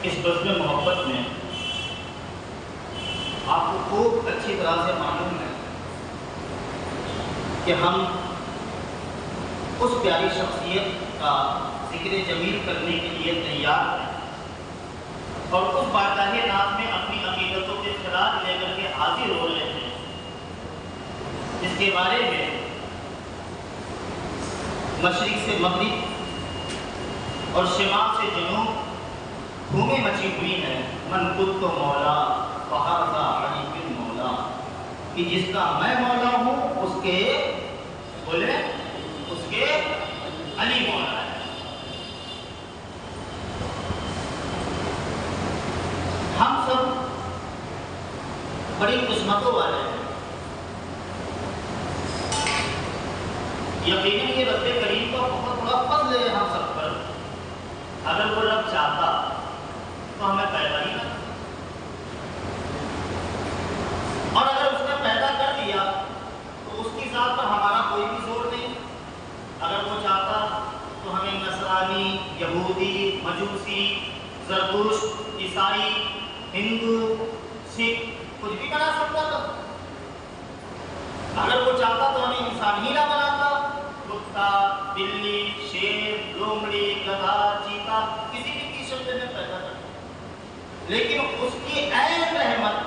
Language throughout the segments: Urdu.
اس بزم محبت میں آپ کو خوب اچھی طرح سے معلوم ہے کہ ہم اس پیاری شخصیت کا ذکر جمیل کرنے کے لیے تیار ہیں اور اس بارگاہ ناز میں اپنی عقیدتوں کے خراج لے کر کے حاضر ہو رہے ہیں، جس کے بارے میں مشرق سے مغرب اور شمال سے جنوب دھومیں مچی ہوئی ہیں۔ من کن تو مولا فہذا علی بن مولا، کہ جس کا میں مولا ہوں اس کے بولے اس کے علی مولا ہے۔ ہم سب بڑی قسمتوں والے ہیں۔ یقیناً یہ رب کریم کا بہت بڑا فضل ہے ہم سب پر۔ اگر وہ رب چاہتا تو ہمیں پیدا ہی نہ، اور اگر اس نے پیدا کر دیا تو اس کی ذات پر ہمارا کوئی بھی زور نہیں۔ اگر وہ چاہتا تو ہمیں نصرانی، یہودی، مجوسی، زرتشت، عیسائی، ہندو، سکھ کچھ بھی بنا سکتا تھا۔ اگر وہ چاہتا تو ہمیں انسان ہی نہ بناتا، کتا، بلی، شیر، لومڑی، گدھا، چیتا کسی بھی قسم میں پیدا کرتا، لیکن اس کی عین رحمت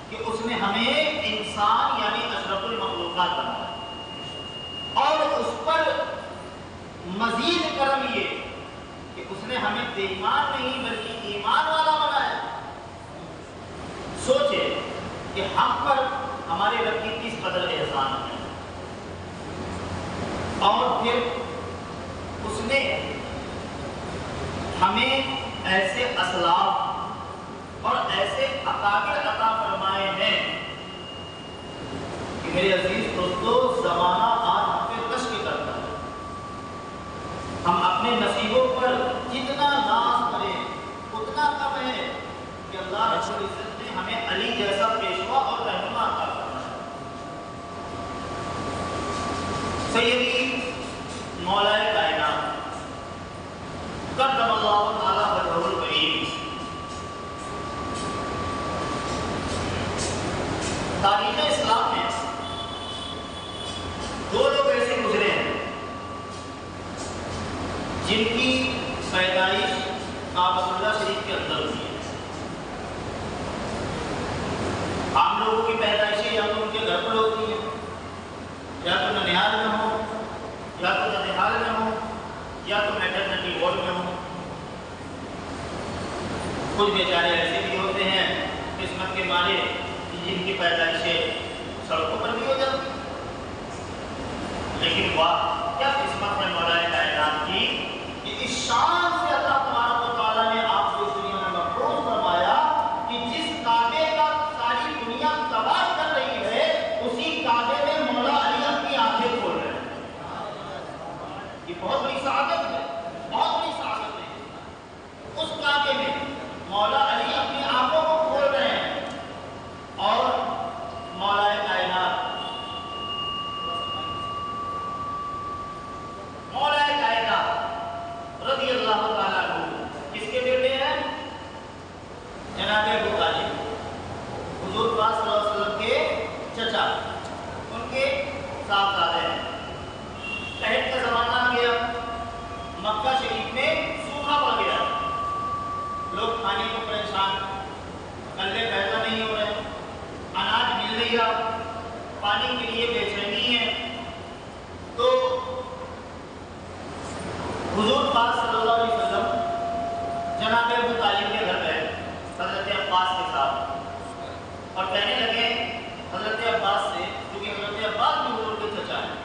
کہ اس نے ہمیں انسان یعنی اشرف المخلوقات بنایا، اور اس پر مزید کرم یہ کہ اس نے ہمیں بے ایمان نہیں بلکہ ایمان والا بنایا۔ سوچے کہ ہم پر ہمارے رب کی کس قدر احسان ہے، اور پھر اس نے ہمیں ایسے اسلاف اور ایسے اکابر عطا فرمائے ہیں کہ میرے عزیز دوستو، زمانہ آج ہم پہ رشک کرتا ہے۔ ہم اپنے نصیبوں پر جتنا ناز کریں اتنا کم ہے کہ اللہ رب العزت نے ہمیں علی جیسا پیشوا اور رہنما عطا فرمایا۔ سیدی مولا کائنات قدم اللہ تعالیٰ وجہہ الکریم، تاریخ اسلام میں دو لوگ ایسے گزرے ہیں جن کی پیدائش کعبۃ اللہ شریف کے اندر ہوئی ہے۔ عام لوگوں کی پیدائشیں یا تو ان کے گھر پر ہوتی ہیں، یا تو ننیال میں ہو، یا تو ننیال میں ہو، یا تو میٹرنٹی وارڈ میں ہو۔ کچھ بیچارے ایسے بھی ہوتے ہیں قسمت کے مارے جن کی پیدائشیں سڑکوں پر بھی ہو جاتی، لیکن واہ کیا قسمت ہے مولا کائنات کی کہ اس شان سے اللہ تبارک و تعالیٰ نے آپ کو اس دنیا میں مبعوث فرمایا کہ جس کعبے کا ساری دنیا تباہ کر رہی ہے اسی کعبے میں مولا علی اپنی آنکھیں کھول رہے ہیں۔ یہ بہت بڑی سعادت ہے، بہت بڑی سعادت ہے۔ اس کعبے میں مولا علی اپنی آنکھوں کو کھول رہے ہیں، اور مولا کائنات رضی اللہ تعالیٰ عنہ کس کے بیٹے ہیں؟ جناب ابو طالب، حضور پاک صلی اللہ علیہ وسلم کے چچا، ان کے صاحبزادے ہیں۔ قحط کا زمانہ آ گیا، مکہ شریف میں سوکھا پڑ گیا، لوگ کھانے کو پریشان، غلے پیدا نہیں ہو رہے، اناج مل نہیں رہا، پانی کے لیے بے چینی ہے۔ تو حضور پاک صلی اللہ علیہ وسلم جناب ابو طالب کے گھر گئے حضرت عباس کے ساتھ، اور کہنے لگے حضرت عباس سے، کیونکہ حضرت عباس بھی حضور کے چچا ہیں۔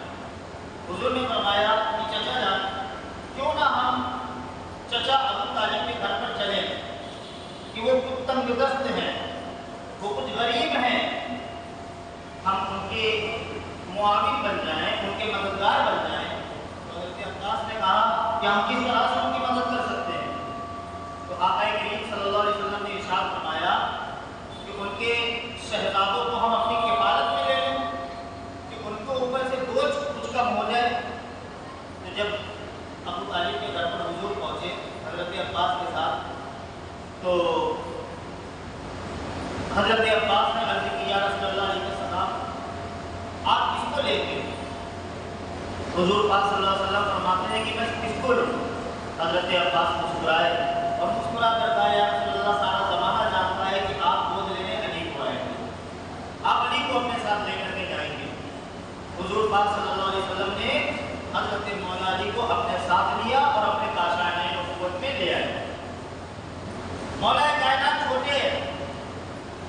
حضور نے فرمایا کہ چچا جان، کیوں نہ ہم چچا ابو طالب کے گھر پر چلیں کہ وہ کچھ تنگ دست ہیں، وہ کچھ غریب ہیں، ہم ان کے معاون بن جائیں، ان کے مددگار بن جائیں۔ تو حضرت عباس نے کہا کہ ہم کس طرح سے ان کی مدد کر سکتے ہیں؟ تو آقا کریم صلی اللہ علیہ وسلم نے ارشاد فرمایا کہ ان کے شہزادوں کو ہم اپنی کفالت میں لے لیں کہ ان کو اوپر سے بوجھ کچھ کم ہو جائے۔ تو جب ابو طالب کے گھر پر حضور پہنچے حضرت عباس کے ساتھ، تو حضرت عباس نے عرض کی یا رسول اللہ علیہ السلام آپ کس کو لیں گے؟ حضور پاک صلی اللہ علیہ وسلم فرماتے ہیں کہ میں کس کو لوں؟ حضرت عباس مسکرائے اور مسکرا کر کہا یا رسول اللہ سارا زمانہ جانتا ہے کہ آپ گود لینے علی کو آئے ہیں، آپ علی کو اپنے ساتھ لے کر کے جائیں گے۔ حضور پاک صلی اللہ علیہ وسلم نے حضرت مولا علی کو اپنے ساتھ لیا اور اپنے کاشانۂ نبوت میں لے آئے۔ مولا کائنات چھوٹے ہیں،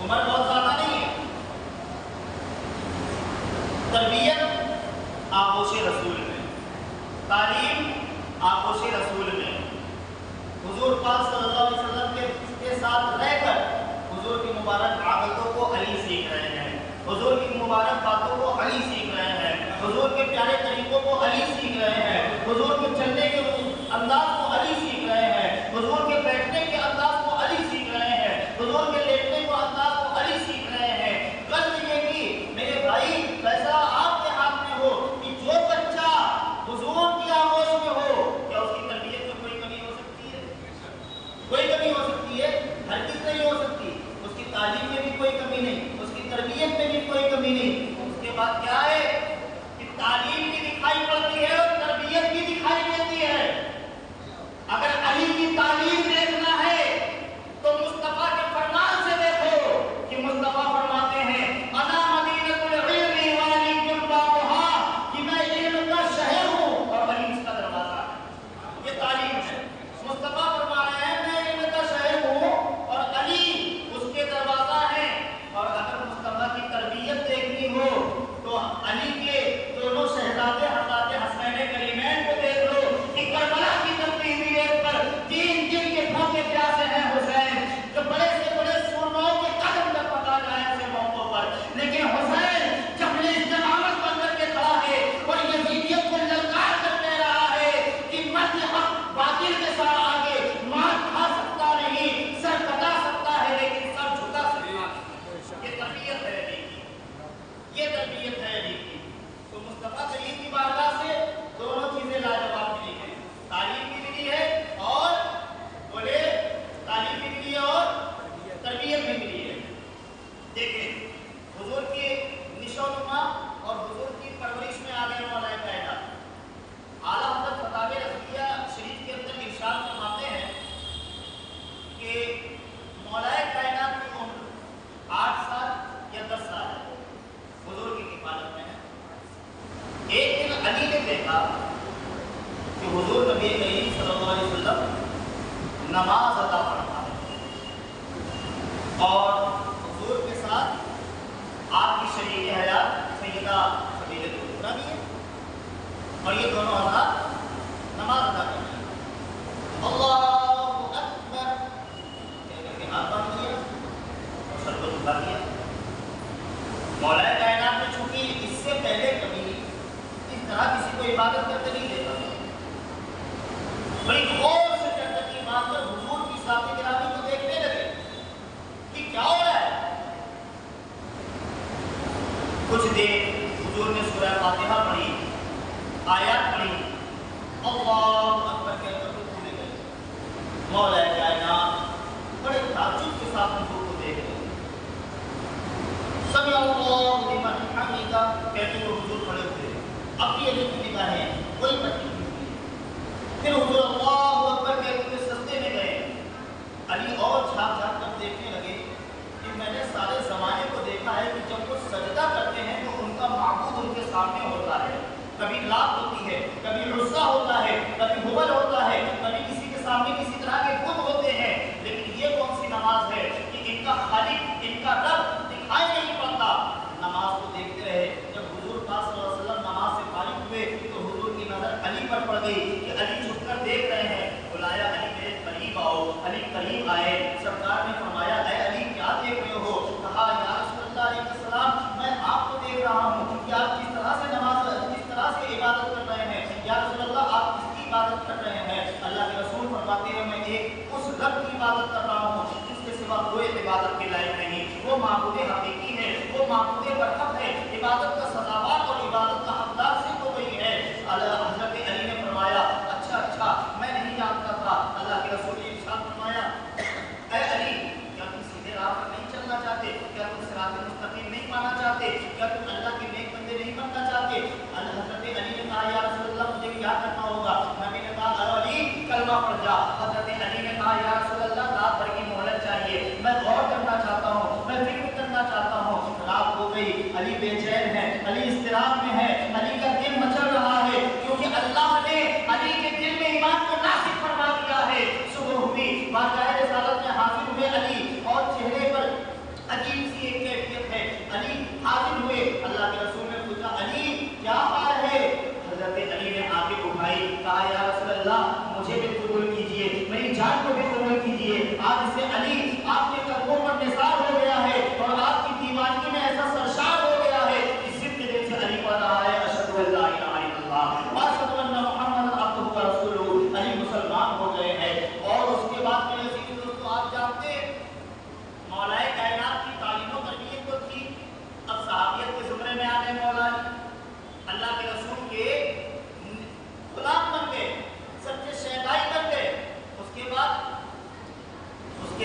عمر بہت زیادہ نہیں ہے، تربیت آغوش رسول میں، تعلیم آغوش رسول میں، حضور پاک صلی اللہ علیہ وسلم کے ساتھ رہ کر حضور کی مبارک عادتوں کو علی سیکھ رہے ہیں، حضور کی مبارک باتوں کو علی سیکھ رہے ہیں، حضور کے پیارے طریقوں کو علی سیکھ رہے ہیں، حضور کے چلنے کے انداز کو علی سیکھ رہے ہیں، حضور کے بیٹھنے کے انداز کو علی سیکھ رہے ہیں، حضور کے لیٹنے کے انداز کو علی سیکھ رہے ہیں۔ قصد یہ کہ میرے بھائی فیصلہ آپ کے ہاتھ میں ہو کہ جو بچہ حضور کی آغوش میں ہو، کیا اس کی تربیت میں کوئی کمی ہو سکتی ہے؟ کوئی کمی ہو سکتی ہے؟ ہرگز نہیں ہو سکتی۔ اس کی تعلیم میں بھی کوئی کمی نہیں، اس کی تربیت میں بھی کوئی کمی نہیں۔ اس کے بعد کیا ہے کہ تعلیم بھی دکھائی پڑتی ہے اور تربیت بھی دکھائی دیتی ہے۔ اگر علی کی تعلیم دیکھنا ہے تو مصطفیٰ کے فرمان سے دیکھو کہ مصطفیٰ فرماتے ہیں انا مدینۃ العلم وعلی بابها، کہ میں علم کا شہر ہوں اور علی اس کا دروازہ ہے۔ یہ تعلیم ہے۔ مصطفیٰ فرما رہے ہیں میں علم کا شہر ہوں اور علی اس کے دروازہ ہے۔ اور اگر مصطفیٰ کی تربیت دیکھنی ہو تو علی کے دونوں شہزادے حضرت حسنین کریمین کو دیکھ لو کہ کربلا کی تربیت پر 3 دن کے بھوکے پیاسے ہیں حسین، جو بڑے سے بڑے سورماؤں کے قدم پر پکا جائے ایسے موقعوں پر، لیکن حسین جب یہ جماعت بن کر کے کھڑا ہے اور یزیدیت کو للکار کر کہہ رہا ہے کہ مرد حق باطل کے ساتھ آگے مار کھا سکتا نہیں، سر کٹا سکتا ہے لیکن سر جھکا سکتا ہے۔ یہ تربیت ہے علی کی، یہ تربیت ہے علی کی۔ تو مصطفیٰ کریم کی بارگاہ سے دونوں چیزیں لاجواب ملی ہیں، تعلیم بھی ملی ہے اور بولے تعلیم بھی ملی ہے اور تربیت بھی ملی ہے۔ دیکھیں حضور کی نشو و نما اور حضور کی پرورش میں آ گئے مولا کائنات۔ اعلیٰ حضرت فتاوی رضویہ شریف کے اندر ارشاد فرماتے ہیں کہ مولا کائنات کی عمر 8 سال یا 10 سال ہے، حضور کی کفالت میں ہے۔ ایک دن علی نے دیکھا کہ حضور نبی کریم صلی اللہ علیہ وسلم نماز ادا فرما رہے ہیں اور حضور کے ساتھ آپ کی شریک حیات سیدہ خدیجہ کبریٰ بھی ہے اور یہ دونوں حضرات نماز ادا کر رہے ہیں۔ اللہ اکبر کہہ کر کے ہاتھ باندھ لیا اور سر کو جھکا دیا۔ مولا کائنات میں چونکہ اس سے پہلے کبھی اس طرح کسی کو عبادت کرتے نہیں دیکھا، بڑی غور سے چرچا کی بات پر حضور کی ذات گرامی کو دیکھنے لگے کہ کیا ہو رہا ہے۔ کچھ دیر حضور نے سورہ فاتحہ پڑھی، آیات پڑھی، اللہ اکبر کہہ کر کے بھولے گئے۔ مولا کائنات بڑے تعجب کے ساتھ حضور کو دیکھ رہے، سمع اللہ لمن حمیدہ کہتے ہوئے حضور کھڑے ہوئے، اپنی علی کی نگاہیں کوئی پٹی نہیں ہوئی۔ پھر حضور اللہ اکبر کہتے ہوئے سجدے میں گئے۔ علی اور جھانک جھانک کر دیکھنے لگے کہ میں نے سارے زمانے کو دیکھا ہے کہ جب وہ سجدہ کرتے ہیں تو ان کا معبود ان کے سامنے ہوتا ہے، کبھی لات ہوتی ہے، کبھی عزا ہوتا ہے، کبھی ہبل ہوتا ہے، کبھی کسی کے سامنے کسی طرح کے بت ہوتے ہیں، لیکن یہ کون سی نماز ہے کہ ان کا خالق ان کا رب دکھائی نہیں پڑتا۔ نماز کو دیکھتے رہے۔ جب حضور پاک صلی اللہ علیہ وسلم نماز سے فارغ ہوئے تو حضور کی نظر علی پر پڑ گئی کہ علی جھک کر دیکھ رہے ہیں۔ بلایا علی میرے قریب آؤ۔ علی قریب آئے، سرکار نے فرمایا اے علی کیا دیکھ رہے ہو؟ کہا یا رسول اللہ علیہ السلام میں آپ کو دیکھ رہا ہوں کہ آپ کس طرح سے نماز کس طرح سے عبادت کر رہے ہیں۔ یا رسول اللہ آپ کس کی عبادت کر رہے ہیں؟ اللہ کے رسول فرماتے ہیں میں ایک اس رب کی عبادت کر رہا ہوں جس کے سوا کوئی عبادت کے لائق نہیں، وہ معبود حقیقی ہے، وہ معبود برحق ہے، عبادت کا سزاوار اور عبادت کا حقدار صرف وہی ہے۔ حضرت علی نے فرمایا اچھا میں نہیں جانتا تھا۔ اللہ کے رسول نے ارشاد فرمایا اے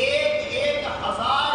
1,000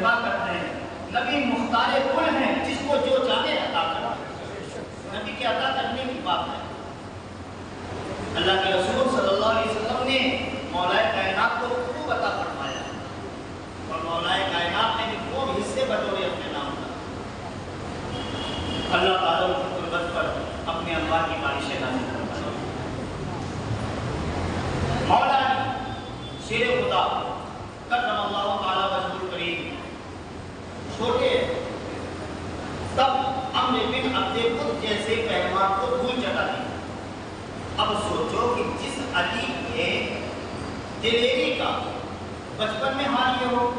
جذبہ کرتے ہیں. نبی مختار کل ہیں, جس کو جو چاہے عطا کرتے ہیں. نبی کے عطا کرنے کی بات ہے. اللہ کے رسول صلی اللہ علیہ وسلم نے مولا کائنات کو خوب عطا فرمایا, اور مولا کائنات نے بھی خوب حصے بٹورے اپنے نام پر. اللہ تعالیٰ کی قربت پر اپنے انوار کی بارشیں نازل کرتا ہے. مولا شیر خدا کرم اللہ تعالیٰ وجہ الکریم چھوٹے, تب عمرو بن عبد قط جیسے پہلوان کو دھول چٹا دی. اب سوچو کہ جس علی کے دلیری کا بچپن میں حال یہ ہو,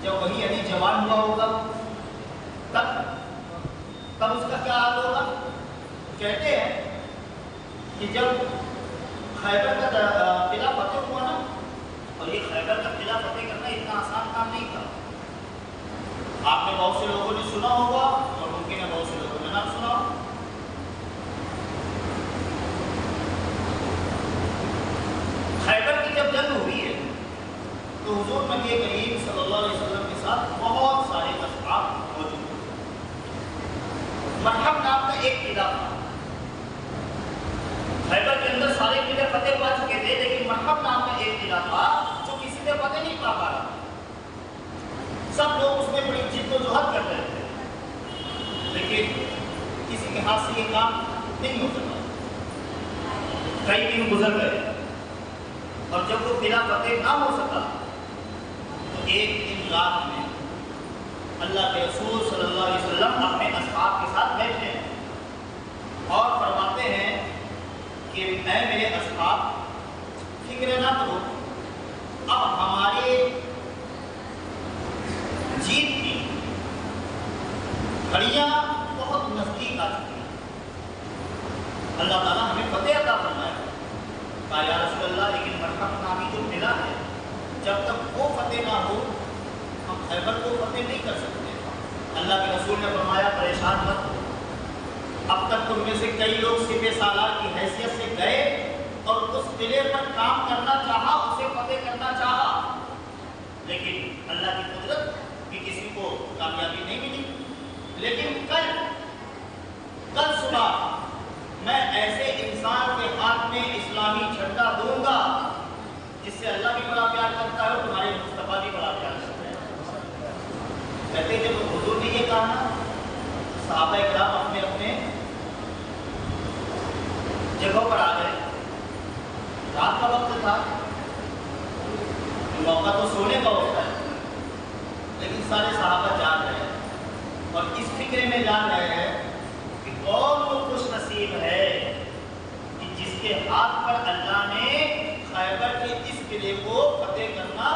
جب وہی علی جوان ہوا ہوگا تب اس کا کیا حال ہوگا. کہتے ہیں کہ جب خیبر کا قلعہ فتح ہوا نا, اور یہ خیبر کا قلعہ فتح کرنا اتنا آسان کام نہیں تھا. آپ نے بہت سے لوگوں نے سنا ہوگا, اور ممکن ہے بہت سے لوگوں نے نہ سنا ہو. خیبر کی جب جنگ ہوئی ہے تو حضور نبی کریم صلی اللہ علیہ وسلم کے ساتھ بہت سارے اصحاب موجود تھے. مرحب نام کا ایک قلعہ تھا. خیبر کے اندر سارے قلعے فتح پا چکے تھے, لیکن مرحب نام کا ایک قلعہ تھا جو کسی نے فتح نہیں پا رہا. سب لوگ اس میں بڑی جد و جہد کر رہے تھے, لیکن کسی کے ہاتھ سے یہ کام نہیں ہو سکا. کئی دن گزر گئے, اور جب وہ قلعہ فتح نہ ہو سکا تو ایک دن رات میں اللہ کے رسول صلی اللہ علیہ وسلم اپنے اصحاب کے ساتھ بیٹھے اور فرماتے ہیں کہ اے میرے اصحاب, فکر نہ کرو, اب ہمارے جیت کی گھڑیاں بہت نزدیک آ چکی ہیں. اللہ تعالیٰ ہمیں فتح عطا فرمائے. کہا یا رسول اللہ, لیکن مرحب نامی جو ملا ہے, جب تک وہ فتح نہ ہو ہم خیبر کو فتح نہیں کر سکتے. اللہ کے رسول نے فرمایا پریشان مت ہو, اب تک تم میں سے کئی لوگ سپہ سالار کی حیثیت سے گئے اور اس قلعے پر کام کرنا چاہا, اسے فتح کرنا چاہا, لیکن اللہ کی قدرت کہ کسی کو کامیابی نہیں ملی. لیکن کل صبح میں ایسے انسان کے ہاتھ میں اسلامی جھنڈا دوں گا جس سے اللہ بھی بڑا پیار کرتا ہے اور تمہارے مصطفیٰ بھی بڑا پیار کرتا ہے. کہتے جب حضور نے یہ کہا نا, صحابہ کرام اپنے اپنے جگہوں پر آ گئے. رات کا وقت تھا, موقع تو سونے کا ہوتا ہے, لیکن سارے صحابہ جان رہے ہیں اور اس فکر میں جان رہے ہیں کہ کون وہ خوش نصیب ہے کہ جس کے ہاتھ پر اللہ نے خیبر کے اس قلعے کو فتح کرنا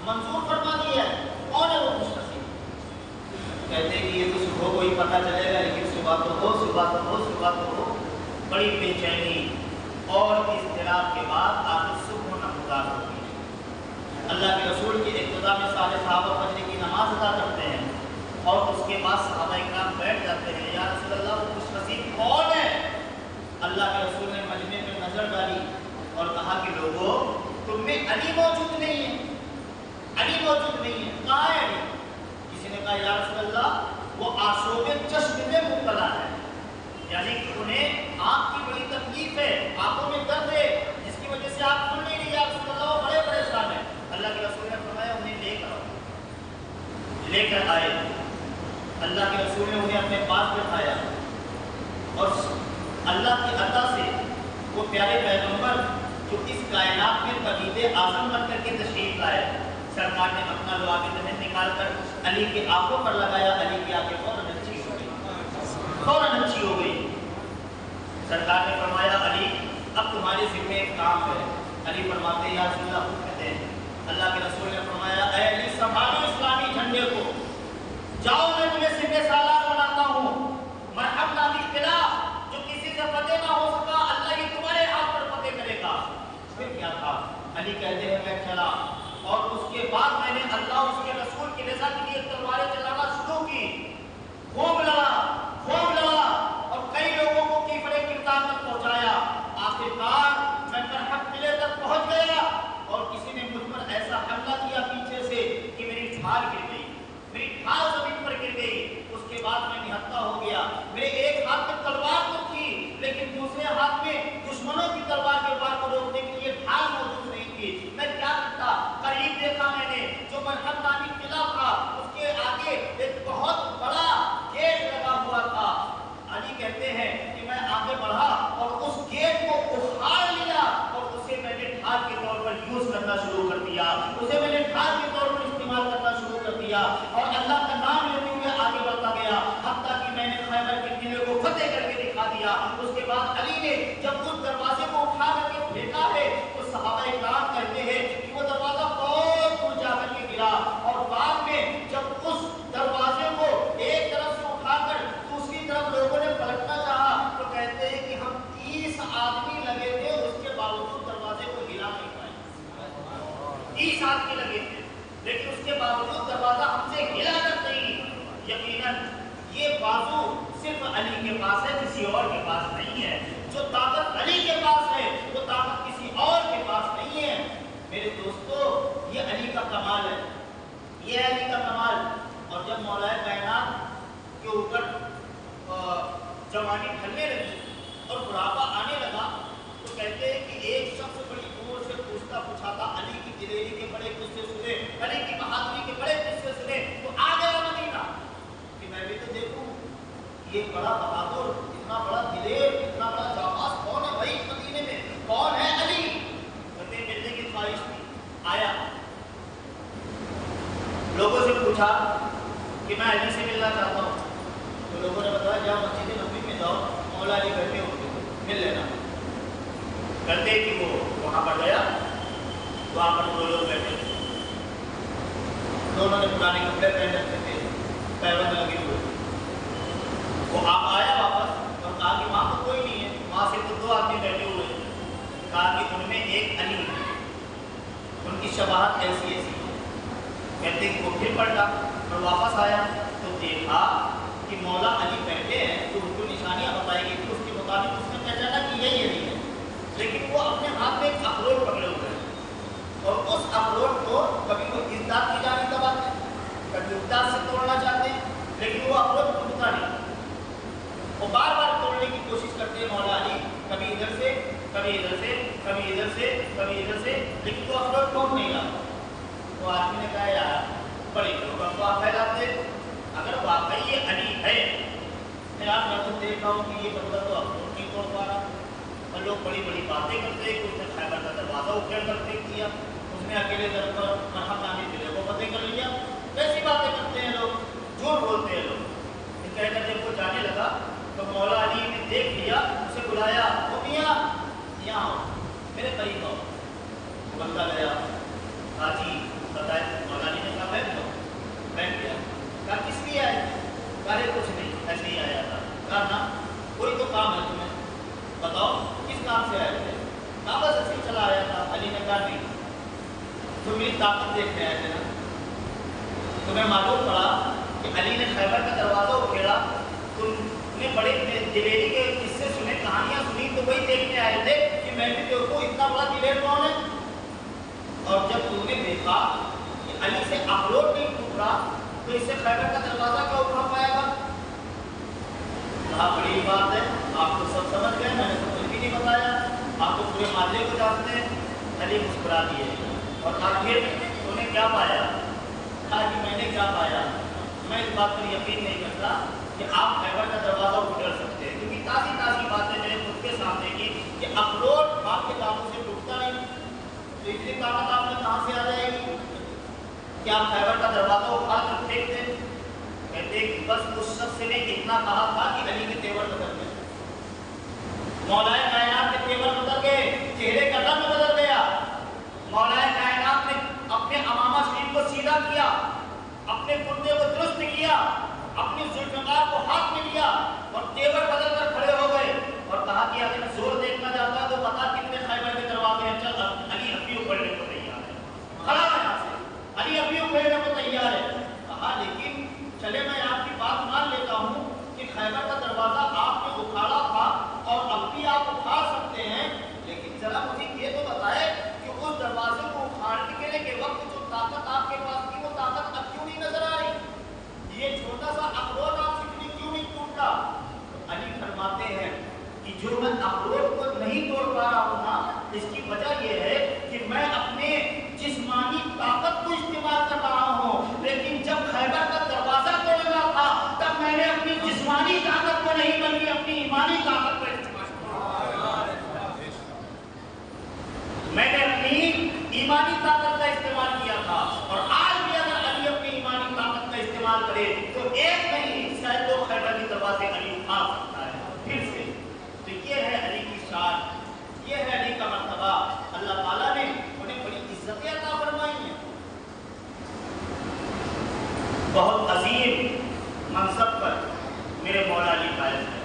منظور فرما دیا ہے. کون ہے وہ خوش نصیب؟ کہتے ہیں کہ یہ تو صبح کو ہی پتہ چلے گا, لیکن صبح تو ہو. بڑی بے چینی اور اضطراب کے بعد آخر صبح نمودار ہوتی ہے. اللہ کے رسول کی ابتدا میں سارے صحابہ فجر کی نماز ادا کرتے ہیں, اور اس کے بعد صحابہ اکرام بیٹھ جاتے ہیں. یا رسول اللہ, وہ خوش نصیب کون ہے؟ اللہ کے رسول نے مجمع پہ نظر ڈالی اور کہا کہ لوگوں, تم میں علی موجود نہیں ہے. کہاں ہے علی؟ کسی نے کہا یا رسول اللہ, وہ آشوب چشم میں مبتلا ہے, یعنی کہ انہیں آنکھ کی بڑی تکلیف ہے, آنکھوں میں درد ہے, جس کی وجہ سے آپ کھل نہیں رہی. یا رسول اللہ, وہ بڑے پریشان ہیں. اللہ کے رسول نے فرمایا انہیں لے کر آئے. اللہ کے رسول نے انہیں اپنے پاس بٹھایا, اور اللہ کی عطا سے وہ پیارے پیغمبر جو اس کائنات میں قائد اعظم بن کر کے تشریف لائے, سرکار نے اپنا لعاب دہن نکال کر علی کی آنکھوں پر لگایا. علی کی آنکھیں فوراً اچھی ہو گئی. سرکار نے فرمایا علی, اب تمہارے ذمہ ایک کام ہے. علی فرماتے ہیں یا رسول اللہ, خود کہتے ہیں. اللہ کے رسول نے فرمایا اے علی, سنبھالو اسلامی جھنڈے کو, جاؤ میں تمہیں سپہ سالار بناتا ہوں. مرحب نامی قلعہ جو کسی سے فتح نہ ہو سکا, اللہ یہ تمہارے ہاتھ پر فتح کرے گا. پھر کیا تھا؟ علی کہتے ہیں میں چلا, اور اس کے بعد میں نے اللہ اس کے رسول کی رضا کے لیے تلواریں چلانا شروع کی. خوب لڑا, اور کئی لوگوں کو کیفر کردار تک پہنچایا. آخرکار میں مرحب قلعے تک پہنچ گیا, اور کسی نے مجھ پر ایسا حملہ کیا پیچھے سے کہ میری ڈھال گر گئی, اوپر جوانی ڈھلنے لگی اور بڑھاپا آنے لگا تو کہتے ہیں کہ ایک شخص بڑی عمر سے پوچھتا تھا علی کی دلیری کے بڑے قصے سنے، علی کی بہادری کے بڑے قصے سنے، تو آ گیا مدینہ کہ میں بھی تو دیکھوں یہ بڑا بہادر، اتنا بڑا دلیر، اتنا بڑا جانباز کون ہے بھائی مدینے میں، کون ہے علی؟ کہتے ملنے کی خواہش تھی، آیا لوگوں سے پوچھا کہ میں علی سے ملنا چاہتا ہوں، تو لوگوں نے بتایا جاؤ مسجد نبوی میں جاؤ، مولا علی بیٹھے ہوتے مل لینا۔ کرتے کہ وہ وہاں پر گیا، وہاں پر دو لوگ بیٹھے تھے، دونوں نے پرانے کپڑے پہن رکھے تھے، پیروں میں لگے ہوئے، وہ آپ آیا واپس اور کہا کہ وہاں پر کوئی نہیں ہے، وہاں سے تو دو آدمی بیٹھے ہوئے ہیں، کہا کہ ان میں ایک علی ہے، ان کی شباہت ایسی ایسی ہے۔ کہتے کہ وہ پھر پلٹا اور واپس آیا تو دیکھا کہ مولا علی بیٹھے ہیں، تو ان کو نشانیاں بتائی گئی تھی، اس کے مطابق اس نے پہچانا کہ یہی علی ہے، لیکن وہ اپنے ہاتھ میں ایک اخروٹ پکڑے ہوئے ہیں اور اس اخروٹ کو کبھی وہ امداد کی جانب دباتے ہیں، کبھی امداد سے توڑنا چاہتے ہیں، لیکن وہ اخروٹ ٹوٹتا نہیں، وہ بار بار توڑنے کی کوشش کرتے ہیں مولا علی، کبھی ادھر سے کبھی ادھر سے کبھی ادھر سے کبھی ادھر سے، لیکن وہ اخروٹ ٹوٹ نہیں رہا۔ وہ آدمی نے کہا یار بڑی لوگ افواہ پھیلاتے، اگر واقعی یہ علی ہے، یار میں تو دیکھ رہا ہوں کہ یہ بندہ تو اخروٹ نہیں توڑ پا رہا، اور لوگ بڑی بڑی باتیں کرتے ہیں کہ اس نے خیبر کا دروازہ اکھیڑ کرتے کیا، اس نے اکیلے در پر مرحم نامی ضلع کو فتح کر لیا، ایسی باتیں کرتے ہیں لوگ، جھوٹ بولتے ہیں لوگ۔ کہہ کر جب وہ جانے لگا تو مولا علی نے دیکھ لیا، اسے بلایا، وہ میاں یہاں آؤ، میرے قریب آؤ۔ بندہ گیا، کہا جی بتائے، مولا علی نے کہا بیٹھ گیا، کہا کس لیے آئے؟ کہا کچھ نہیں، ایسے ہی آیا تھا۔ کہا نا کوئی تو کام ہے تمہیں، بتاؤ کس کام سے آئے تھے؟ کہا بس ایسے ہی چلا آیا تھا۔ علی نے کہا نہیں، تو میری طاقت دیکھنے آئے تھے نا، تمہیں معلوم پڑا کہ علی نے خیبر کا دروازہ اکھیڑا، تم نے بڑے دلیری کے قصے سنے، کہانیاں سنی، تو وہی دیکھنے آئے تھے کہ میں بھی دیکھوں اتنا بڑا دلیر کون ہے۔ اور جب تم نے دیکھا کہ علی سے اخروٹ نہیں ٹوٹ رہا تو اس سے خیبر کا دروازہ کیا اکھڑ پائے گا؟ کہا بڑی بات ہے، آپ تو سب سمجھ گئے، میں نے تو کچھ بھی نہیں بتایا، آپ تو پورے معاملے کو جانتے ہیں۔ علی مسکرا دیے اور آخر انہوں نے کیا پایا؟ کہا کہ میں نے کیا پایا، میں اس بات پر یقین نہیں کرتا کہ آپ خیبر کا دروازہ اکھیڑ سکتے ہیں، کیونکہ تازی تازی باتیں میرے خود کے سامنے کی کہ اخروٹ آپ کے دانتوں سے ٹوٹتا نہیں، تو اتنی طاقت آپ نے کہاں سے آ جائے گی کہ آپ خیبر کا دروازہ اکھاڑ کر پھینک دیں؟ کہتے کہ بس اس شخص نے اتنا کہا تھا کہ علی کے تیور بدل گئے، مولا کائنات کے تیور بدل گئے، چہرے کا رنگ بدل گیا، مولا کائنات نے اپنے امامہ شریف کو سیدھا کیا، اپنے کرتے کو درست کیا، اپنی ذوالفقار کو ہاتھ میں لیا اور تیور بدل کر کھڑے ہو گئے اور کہا کہ اگر زور دیکھنا چاہتا تو بتا کتنے خیبر کے دروازے ہیں، چل علی ابھی اکھڑنے کو تیار ہے، کھڑا ہے یہاں سے، علی ابھی اکھڑنے کو تیار ہے۔ کہا لیکن چلے میں آپ کی بات مان لیتا ہوں کہ خیبر کا دروازہ آپ نے اکھاڑا تھا اور اب بھی آپ اکھاڑ سکتے ہیں، لیکن ذرا مجھے یہ تو بتائے کہ اس دروازے کو اکھاڑنے کے وقت جو طاقت آپ کے پاس تھی وہ طاقت اب کیوں نہیں نظر آ رہی؟ یہ چھوٹا سا اخروٹ آپ سے کیوں نہیں ٹوٹا؟ تو علی فرماتے ہیں کہ جو میں اخروٹ کو نہیں توڑ پا رہا ہوں نا، اس کی وجہ یہ ہے کہ میں اپنے جسمانی طاقت کو استعمال کر رہا ہوں، لیکن جب خیبر کا دروازہ توڑنا تھا تب میں نے اپنی جسمانی طاقت کو نہیں بلکہ اپنی ایمانی طاقت کو استعمال کیا، میں نے اپنی ایمانی طاقت کا استعمال کیا تھا۔ اور آج بھی اگر علی اپنی ایمانی طاقت کا استعمال کرے تو ایک نہیں شاید دو خیبر کے دروازے علی اٹھا سکتا ہے پھر سے۔ تو یہ ہے علی کی شان، یہ ہے علی کا مرتبہ، اللہ تعالیٰ نے انہیں بڑی عزتیں عطا فرمائی ہیں، بہت عظیم منصب پر میرے مولا علی قائم ہے۔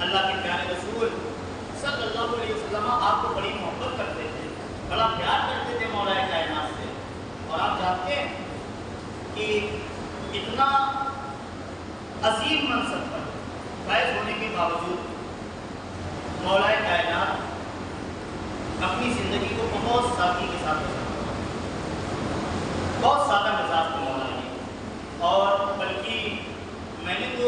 اللہ کے پیارے رسول صلی اللہ علیہ وسلم آپ کو بڑی محبت کرتے تھے، بڑا پیار کرتے تھے مولا کائنات سے، اور آپ جانتے ہیں کہ اتنا عظیم منصب پر فائز ہونے کے باوجود مولا کائنات اپنی زندگی کو بہت سادگی کے ساتھ گزارتا، بہت سادہ مزاج کا مولا ہے، اور بلکہ میں نے تو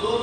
2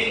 1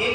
1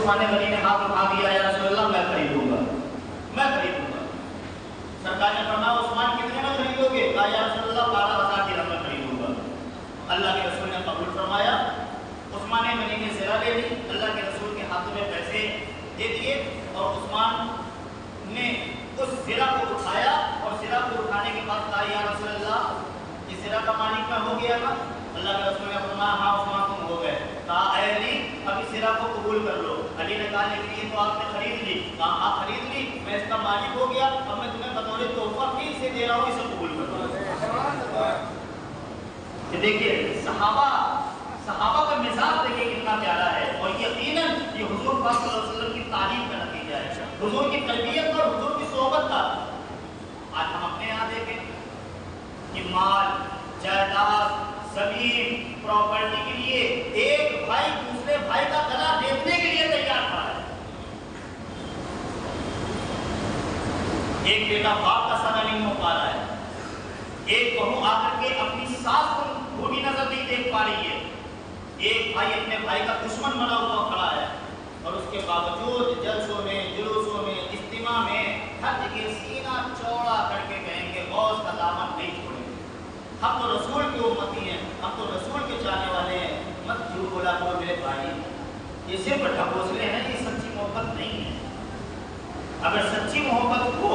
عثمان غنی نے ہاتھ اٹھا دیا، یا رسول اللہ میں خریدوں گا، میں خریدوں گا۔ سرکار نے فرمایا عثمان کتنے میں خریدو گے؟ کہا یا رسول اللہ 12,000 درہم میں خریدوں گا۔ اللہ کے رسول نے قبول فرمایا۔ عثمان غنی نے زرہ لے لی، اللہ کے رسول کے ہاتھوں میں پیسے دے دیے، اور عثمان نے اس زرہ کو اٹھایا، اور زرہ کو اٹھانے کے بعد کہا یا رسول اللہ اس زرہ کا مالک میں ہو گیا نا؟ اللہ کے رسول نے فرمایا ہاں عثمان تم ہو گئے۔ کہا اے علی اب اس زرہ کو قبول کر لو۔ علی نے کہا لیکن یہ تو آپ نے خرید لی۔ کہا ہاں خرید لی، میں اس کا مالک ہو گیا، اب میں تمہیں بطور تحفہ پھر سے دے رہا ہوں، اسے قبول کر لو۔ یہ دیکھیے صحابہ کا مزاج دیکھیے کتنا پیارا ہے، اور یقیناً یہ حضور پاک صلی اللہ علیہ وسلم کی تعلیم کا نتیجہ ہے، حضور کی تربیت اور حضور کی صحبت کا۔ آج ہم اپنے یہاں دیکھیں کہ مال، جائیداد، زمین، پراپرٹی کے لیے ایک بھائی دوسرے بھائی کا گلا دیکھنے کے لیے تیار تھا۔ ایک بیٹا باپ کا سنا نہیں ہو پا رہا ہے، ایک بہو آ کر کے اپنی ساس کو بھولی نظر نہیں دیکھ پا رہی ہے، ایک بھائی اپنے بھائی کا دشمن بنا ہوا کھڑا ہے، اور اس کے باوجود جلسوں میں، جلوسوں میں، اجتماع میں ہر جگہ سینہ چوڑا کر کے کہیں گے غوث کا دامن نہیں چھوڑیں گے، ہم تو رسول کی امتی ہیں، ہم تو رسول کے چاہنے والے ہیں، مت کیوں بولا کرو میرے بھائی، یہ صرف ڈھکوسلے ہیں، یہ سچی محبت نہیں ہے۔ اگر سچی محبت ہو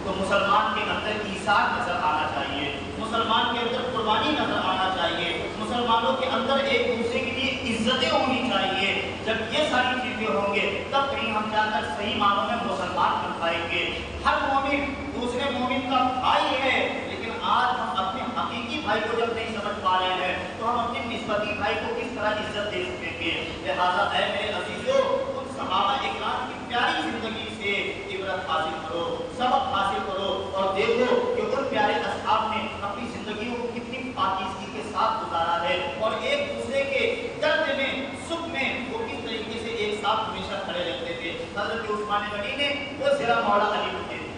تو مسلمان کے اندر ایثار نظر آنا چاہیے، مسلمان کے اندر قربانی نظر آنا چاہیے، مسلمانوں کے اندر ایک دوسرے کے لیے عزتیں ہونی چاہیے۔ جب یہ ساری چیزیں ہوں گے تب کہیں ہم جا کر صحیح معنوں میں مسلمان بن پائیں گے۔ ہر مومن دوسرے مومن کا بھائی ہے، لیکن آج ہم اپنے حقیقی بھائی کو جب نہیں سمجھ پا رہے ہیں تو ہم اپنے نسبتی بھائی کو کس طرح عزت دے سکیں گے؟ لہٰذا اے میرے عزیزو، ان صحابہ اکرام کی پیاری زندگی سے عبرت حاصل کرو، سبق حاصل کرو، اور دیکھو کہ ان پیارے اصحاب نے اپنی زندگیوں کو کتنی پاکیزگی کے ساتھ گزارا ہے، اور ایک دوسرے کے درد میں، سکھ میں وہ کس طریقے سے ایک ساتھ ہمیشہ کھڑے رہتے تھے۔ حضرت عثمان غنی نے وہ زرہ مولا علی کو دے دی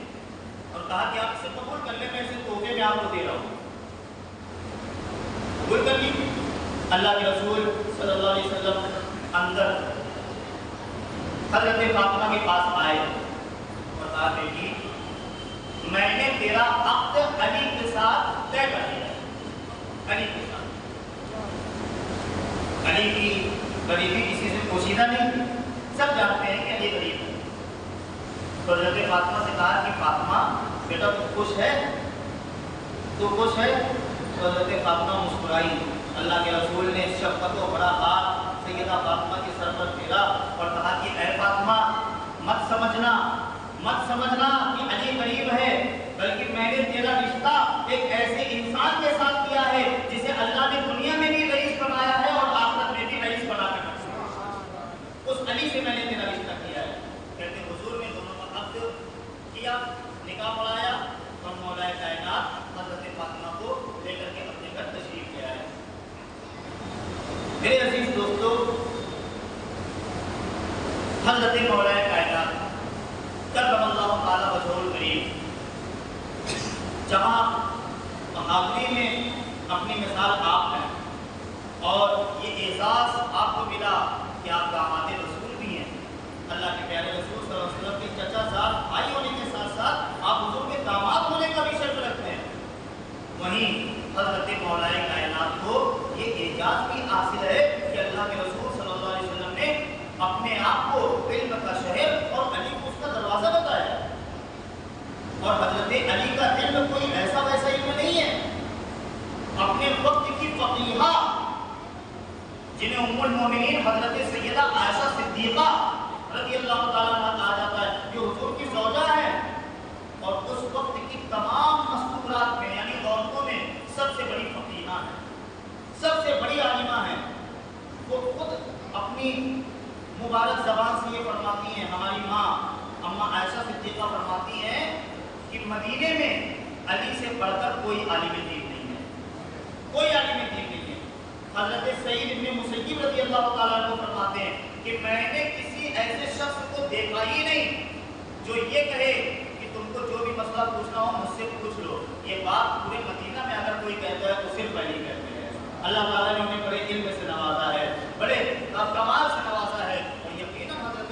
اور کہا کہ آپ اسے قبول کر لیں، میں اسے تحفے میں آپ کو دے رہا ہوں۔ قبول کر لی۔ اللہ کے رسول صلی اللہ علیہ وسلم اندر حضرت فاطمہ کے پاس آئے اور کہا بیٹی میں نے تیرا عقد علی کے ساتھ طے کر دیا ہے، علی کے ساتھ۔ علی کی غریبی کسی سے پوشیدہ نہیں، سب جانتے ہیں کہ علی غریب ہے۔ تو حضرت فاطمہ سے کہا کہ فاطمہ بیٹا تو خوش ہے، تو خوش ہے؟ تو حضرت فاطمہ مسکرائی۔ اللہ کے رسول نے شفقت و بڑا ہاتھ سیدہ فاطمہ کے سر پر پھیرا اور کہا کہ اے فاطمہ مت سمجھنا کہ علی غریب ہے، بلکہ میں نے تیرا رشتہ ایک ایسے انسان کے ساتھ کیا ہے جسے اللہ نے دنیا میں بھی رئیس بنایا ہے اور آخرت میں بھی رئیس بنا کے رکھا ہے، اس علی سے میں نے تیرا رشتہ کیا ہے۔ کہتے حضور نے دونوں کا عقد کیا، نکاح پڑھایا، اور مولا کائنات حضرت فاطمہ کو لے کر کے اپنے گھر تشریف لے آئے۔ میرے عزیز دوستو، حضرت مولا کائنات کرم اللہ تعالی وجہہ الکریم جہاں بہادری میں اپنی مثال آپ ہیں، اور یہ اعزاز آپ کو ملا کہ آپ داماد رسول بھی ہیں، اللہ کے پیارے رسول صلی اللہ علیہ وسلم کے چچا زاد بھائی ہونے کے ساتھ ساتھ آپ حضور کے داماد ہونے کا بھی شرف رکھتے ہیں۔ وہیں حضرت مولا کائنات کو یہ اعزاز بھی حاصل ہے کہ اللہ کے رسول صلی اللہ علیہ وسلم نے اپنے آپ کو علم کا شہر اور علی کو اس کا دروازہ بتایا، اور حضرت علی کا علم کوئی ایسا ویسا علم نہیں ہے۔ اپنے وقت کی فقیہہ جنہیں ام المومنین حضرت سیدہ عائشہ صدیقہ رضی اللہ تعالیٰ عنہ کہا جاتا ہے، جو حضور کی زوجہ ہے، اور اس وقت کی تمام مستورات میں یعنی عورتوں میں سب سے بڑی فقیہہ ہیں، سب سے بڑی عالمہ ہیں، وہ خود اپنی مبارک زبان سے یہ فرماتی ہیں، ہماری ماں اماں عائشہ صدیقہ فرماتی ہیں کہ مدینے میں علی سے بڑھ کر کوئی عالم دین نہیں ہے، کوئی عالم دین نہیں ہے۔ حضرت سعید ابن مسیب رضی اللہ تعالیٰ عنہ فرماتے ہیں کہ میں نے کسی ایسے شخص کو دیکھا ہی نہیں جو یہ کہے کہ تم کو جو بھی مسئلہ پوچھنا ہو مجھ سے پوچھ لو۔ یہ بات پورے مدینہ میں اگر کوئی کہتا ہے تو صرف علی کہتے ہیں۔ اللہ تعالیٰ نے انہیں بڑے علم سے نوازا ہے، بڑے کمال سے نوازا ہے، اور یقیناً حضرت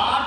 8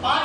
5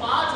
5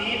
3।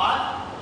5।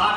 8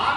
8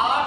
8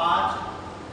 5।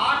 8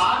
8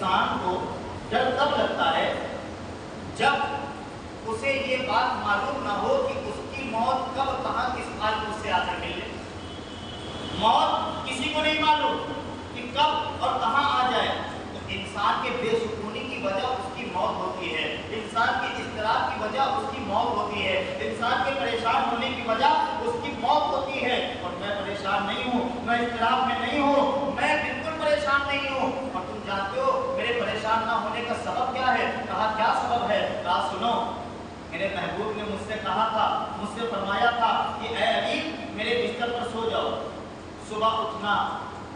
انسان کو ڈر تب لگتا ہے جب اسے یہ بات معلوم نہ ہو کہ اس کی موت کب کہاں کس حال میں اس سے آ کر ملے۔ موت کسی کو نہیں معلوم کہ کب اور کہاں آ جائے، تو انسان کے بے سکونی کی وجہ اس کی موت ہوتی ہے، انسان کے اضطراب کی وجہ اس کی موت ہوتی ہے، انسان کے پریشان ہونے کی وجہ اس کی موت ہوتی ہے۔ اور میں پریشان نہیں ہوں، میں اضطراب میں نہیں ہوں، میں بالکل پریشان نہیں ہوں۔ اور تم جانتے ہو میرے پریشان نہ ہونے کا سبب کیا ہے؟ کہا کیا سبب ہے؟ کہا سنو، میرے محبوب نے مجھ سے کہا تھا، مجھ سے فرمایا تھا کہ اے علی میرے بستر پر سو جاؤ، صبح اٹھنا،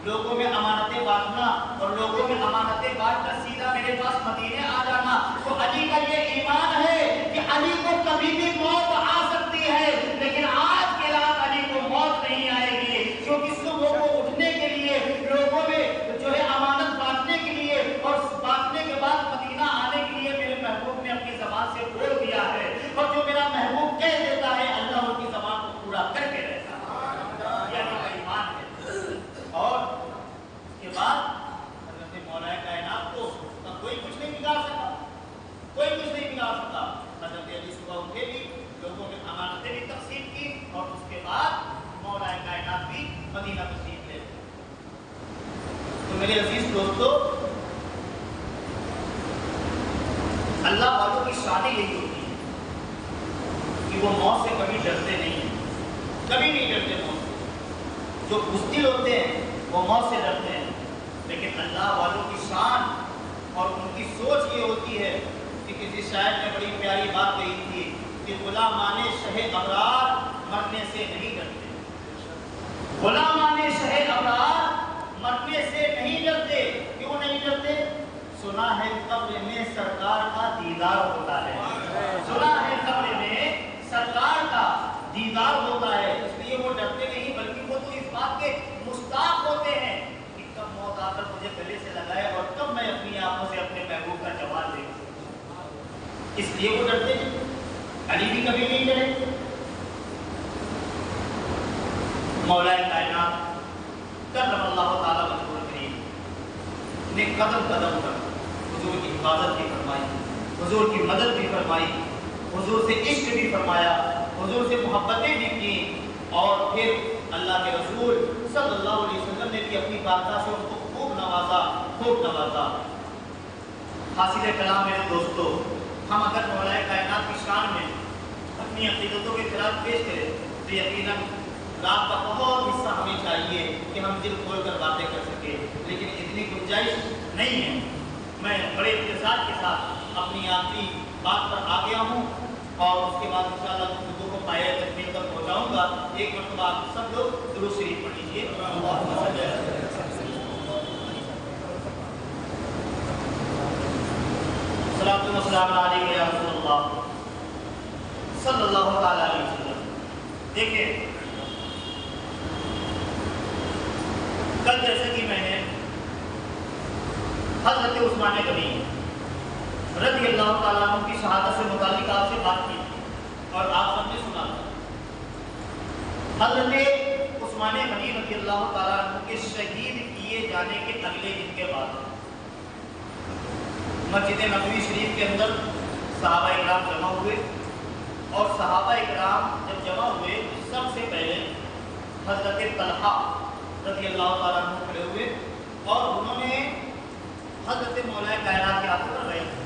لوگوں میں امانتیں بانٹنا، اور لوگوں میں امانتیں بانٹ کر سیدھا میرے پاس مدینے آ جانا۔ تو علی کا یہ ایمان ہے کہ علی کو کبھی بھی موت آ سکتی ہے، لیکن آج کے رات علی کو موت نہیں آئے گی، کیونکہ صبح کو اٹھنے کے لیے، لوگوں میں جو ہے امانت بانٹنے کے لیے، اور بانٹنے کے بعد مدینہ آنے کے لیے میرے محبوب نے اپنی زبان سے بول دیا ہے، اور جو میرا محبوب کہہ دیتا ہے اللہ ان کی زبان کو پورا کر کے رہتا ہے، یہ علی کا ایمان ہے۔ اور اس کے بعد حضرت مولا کائنات کو کوئی کچھ نہیں بگاڑ سکا، کوئی کچھ نہیں بگاڑ سکا۔ حضرت علی صبح اٹھے بھی، لوگوں میں امانتیں بھی تقسیم کی، اور اس کے بعد مولا کائنات بھی مدینہ تشریف لے گئے۔ تو میرے عزیز دوستو، اللہ والوں کی شان یہی ہوتی ہے کہ وہ موت سے کبھی ڈرتے نہیں ہیں، کبھی نہیں ڈرتے موت سے۔ جو بزدل ہوتے ہیں وہ موت سے ڈرتے ہیں، لیکن اللہ والوں کی شان اور ان کی سوچ یہ ہوتی ہے کہ کسی شاعر نے بڑی پیاری بات کہی تھی کہ غلامان شہ ابرار مرنے سے نہیں ڈرتے، غلامان شہ ابرار مرنے سے نہیں ڈرتے۔ کیوں نہیں ڈرتے؟ سنا ہے قبر میں سرکار کا دیدار ہوتا ہے، سنا ہے قبر میں سرکار کا دیدار ہوتا ہے، اس لیے وہ ڈرتے نہیں، بلکہ وہ تو اس بات کے مشتاق ہوتے ہیں کہ کب موت آ کر مجھے گلے سے لگائے اور کب میں اپنی آنکھوں سے اپنے محبوب کا جمال دیکھ سکوں، اس لیے وہ ڈرتے نہیں۔ علی بھی کبھی نہیں ڈرے۔ مولا کائنات کرم اللہ تعالیٰ مجبور کریم نے قدم قدم پر حضور کی حفاظت بھی فرمائی، حضور کی مدد بھی فرمائی، حضور سے عشق بھی فرمایا، حضور سے محبتیں بھی کی، اور پھر اللہ کے رسول صلی اللہ علیہ وسلم نے بھی اپنی بارگاہ سے ان کو خوب نوازا، خوب نوازا۔ حاصل کلام میرے دوستو، ہم اگر مولا کائنات کی شان میں اپنی عقیدتوں کے خلاف پیش کریں تو یقیناً رات کا بہت حصہ ہمیں چاہیے کہ ہم دل کھول کر باتیں کر سکیں، لیکن اتنی گنجائش نہیں ہے۔ میں بڑے اختصار کے ساتھ اپنی آخری بات پر آ گیا ہوں، اور اس کے بعد انشاءاللہ گفتگو کو پایہ تکمیل تک پہنچاؤں گا۔ ایک مرتبہ آپ سب لوگ درود شریف پڑھ لیجیے۔ صلاۃ و سلام علیہ یا رسول اللہ صلی اللہ تعالی علیہ وسلم۔ دیکھیں، کل جیسے کہ میں نے حضرت عثمان غنی رضی اللہ تعالیٰ عنہ کی شہادت سے متعلق آپ سے بات کی اور آپ سب نے سنا تھا۔ حضرت عثمان غنی رضی اللہ تعالیٰ عنہ کے شہید کیے جانے کے اگلے دن کے بعد مسجد نبوی شریف کے اندر صحابہ اکرام جمع ہوئے، اور صحابہ اکرام جب جمع ہوئے سب سے پہلے حضرت طلحہ رضی اللہ تعالیٰ عنہ کھڑے ہوئے، اور انہوں نے حضرت مولا کائنات کے ہاتھوں پر بیعت کی۔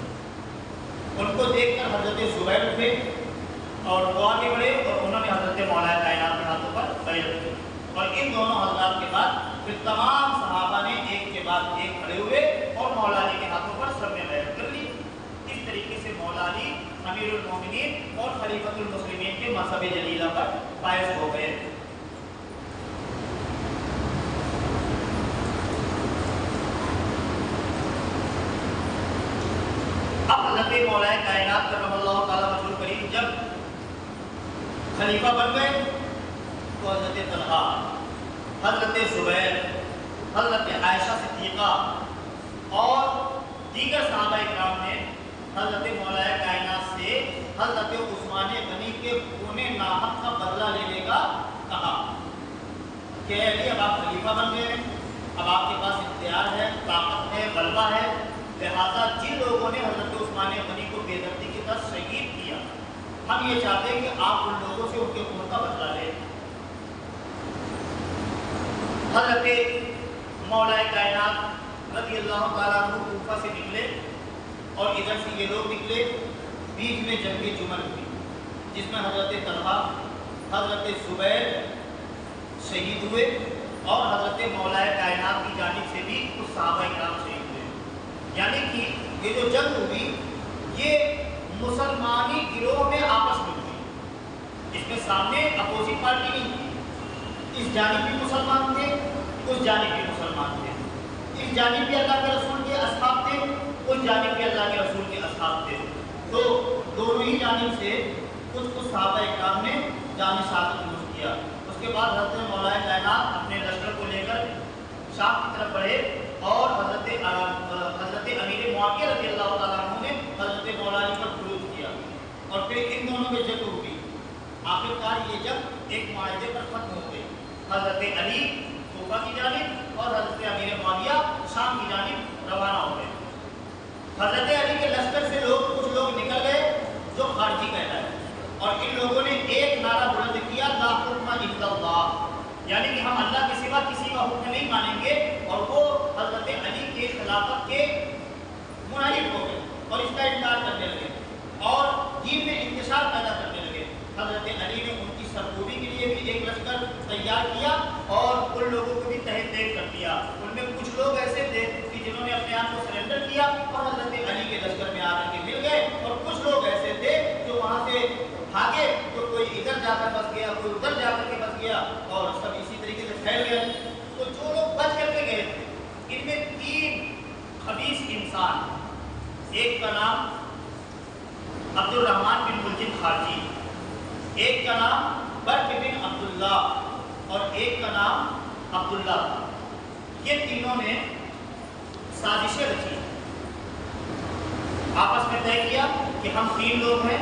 ان کو دیکھ کر حضرت زبیر اٹھے اور وہ آگے بڑھے، اور انہوں نے حضرت مولا کائنات کے ہاتھوں پر بیعت کی، اور ان دونوں حضرات کے بعد پھر تمام صحابہ نے ایک کے بعد ایک کھڑے ہوئے اور مولا علی کے ہاتھوں پر سب نے بیعت کر لی۔ اس طریقے سے مولا علی امیر المومنین اور خلیفۃ المسلمین کے منصب جلیلہ پر فائز ہو گئے۔ اب حضرت مولا کائنات کرم اللہ تعالیٰ وجہ کریم جب خلیفہ بن گئے تو حضرت طلحہ، حضرت زبیر، حضرت عائشہ صدیقہ اور دیگر صحابہ اکرام نے حضرت مولا کائنات سے حضرت عثمان غنی کے خون ناحق کا بدلہ لینے کا کہا کہ علی اب آپ خلیفہ بن گئے ہیں، اب آپ کے پاس اختیار ہے، طاقت ہے، غلبہ ہے، لہٰذا جن لوگوں نے حضرت عثمان غنی کو بے دردی کے ساتھ شہید کیا، ہم یہ چاہتے ہیں کہ آپ ان لوگوں سے ان کے خون کا بدلہ لیں۔ حضرت مولا کائنات رضی اللہ تعالیٰ عنہ کوفہ سے نکلے اور ادھر سے یہ لوگ نکلے، بیچ میں جنگ جمل ہوئی جس میں حضرت طلحہ، حضرت زبیر شہید ہوئے اور حضرت مولا کائنات کی جانب سے بھی کچھ صحابہ کرام شہید ہوئے۔ یعنی کہ یہ جو جنگ ہوئی یہ مسلمانی گروہ میں آپس میں ہوئی، اس میں سامنے اپوزٹ پارٹی نہیں تھی، اس جانب بھی مسلمان تھے، اس جانب بھی مسلمان تھے، اس جانب بھی اللہ کے رسول کے اصحاب تھے، اس جانب بھی اللہ کے رسول کے اصحاب تھے، تو دونوں ہی جانب سے کچھ صحابہ اکرام نے جان شہادت نوش کیا۔ اس کے بعد حضرت مولا کائنات اپنے لشکر کو لے کر شام کی طرف بڑھے اور حضرت امیر معاویہ رضی اللہ تعالیٰ عنہ نے حضرت مولا علی پر خروج کیا اور پھر ان دونوں میں جنگ ہوئی۔ آخرکار یہ جنگ ایک معاہدے پر ختم ہو گئی، حضرت علی کوفہ کی جانب اور حضرت امیر معاویہ شام کی جانب روانہ ہو گئے۔ حضرت علی کے لشکر سے کچھ لوگ نکل گئے جو خارجی کہلائے اور ان لوگوں نے ایک نعرہ بلند کیا، لا حکم الا اللہ، یعنی کہ ہم اللہ کے سوا کسی کا حکم نہیں مانیں گے، اور وہ حضرت علی کے خلافت کے منحرف ہو گئے اور اس کا انکار کرنے لگے اور دین میں انتشار پیدا کرنے لگے۔ حضرت علی نے ان کی سرکوبی کے لیے بھی ایک لشکر تیار کیا اور ان لوگوں کو بھی تحت دیکھ کر دیا۔ ان میں کچھ لوگ ایسے تھے کہ جنہوں نے اپنے آپ کو سرنڈر کیا اور حضرت علی کے لشکر میں آ کر کے مل گئے، اور کچھ لوگ ایسے تھے جو وہاں سے بھاگے، تو کوئی ادھر جا کر بس گیا، کوئی ادھر جا کر کے بس گیا اور سب اسی طریقے سے پھیل گئے۔ تو جو لوگ بچ کر کے گئے تھے ان میں 3 خبیث انسان، ایک کا نام عبد الرحمن بن ملجم خارجی، ایک کا نام برق بن عبداللہ اور ایک کا نام عبداللہ تھا۔ یہ تینوں نے سازشیں رچی، آپس میں طے کیا کہ ہم 3 لوگ ہیں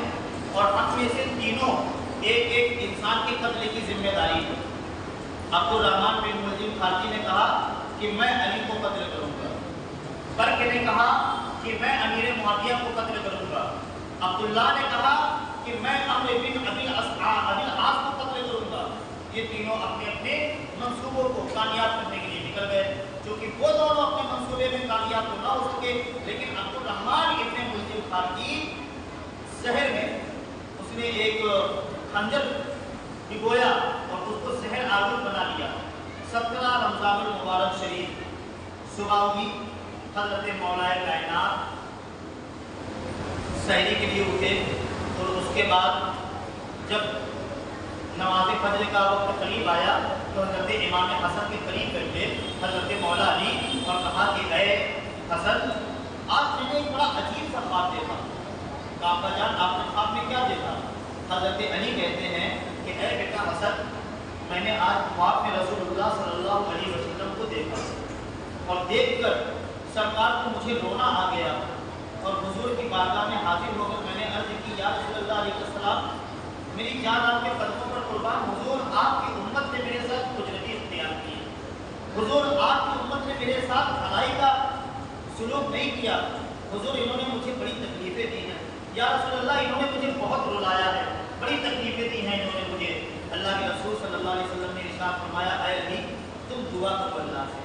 اور ہم میں سے تینوں ایک ایک انسان کے قتل کی ذمہ داری ہے۔ عبد الرحمن بن ملجم خارجی نے کہا کہ میں علی کو قتل کروں گا، برق نے کہا کہ میں امیر معاویہ کو قتل کروں گا، عبداللہ نے کہا کہ میں عمرو بن ابی العاص کو قتل کروں گا۔ یہ تینوں اپنے اپنے منصوبوں کو کامیاب کرنے کے لیے نکل گئے، چونکہ وہ دونوں اپنے منصوبے میں کامیاب تو نہ ہو سکے، لیکن عبد الرحمن ابن ملجم خارجی شہر میں اس نے ایک خنجر بھگویا اور اس کو زہر آلود بنا لیا۔ 17 رمضان المبارک شریف صبح ہوئی، حضرت مولا کائنات سحری کے لیے اٹھے اور اس کے بعد جب نماز فجر کا وقت قریب آیا تو حضرت امام حسن کے قریب کر کے حضرت مولا علی اور کہا کہ اے حسن، آج میں نے ایک بڑا عجیب سا خواب دیکھا۔ ابا جان آپ نے خواب میں کیا دیکھا؟ حضرت علی کہتے ہیں کہ اے بیٹا حسن، میں نے آج خواب میں رسول اللہ صلی اللہ علیہ وسلم کو دیکھا اور دیکھ کر سرکار کو مجھے رونا آ گیا اور حضور کی بارگاہ میں حاضر ہو کر میں نے عرض کی، یا رسول اللہ علیہ السلام، میری جان آپ کے قدموں پر قربان، حضور آپ کی امت نے میرے ساتھ کجرتی اختیار کی، حضور آپ کی امت نے میرے ساتھ بھلائی کا سلوک نہیں کیا، حضور انہوں نے مجھے بڑی تکلیفیں دی ہیں، یا رسول اللہ انہوں نے مجھے بہت رلایا ہے، بڑی تکلیفیں دی ہیں انہوں نے مجھے۔ اللہ کے رسول صلی اللہ علیہ وسلم نے ارشاد فرمایا، اے علی تم دعا کرو اللہ سے۔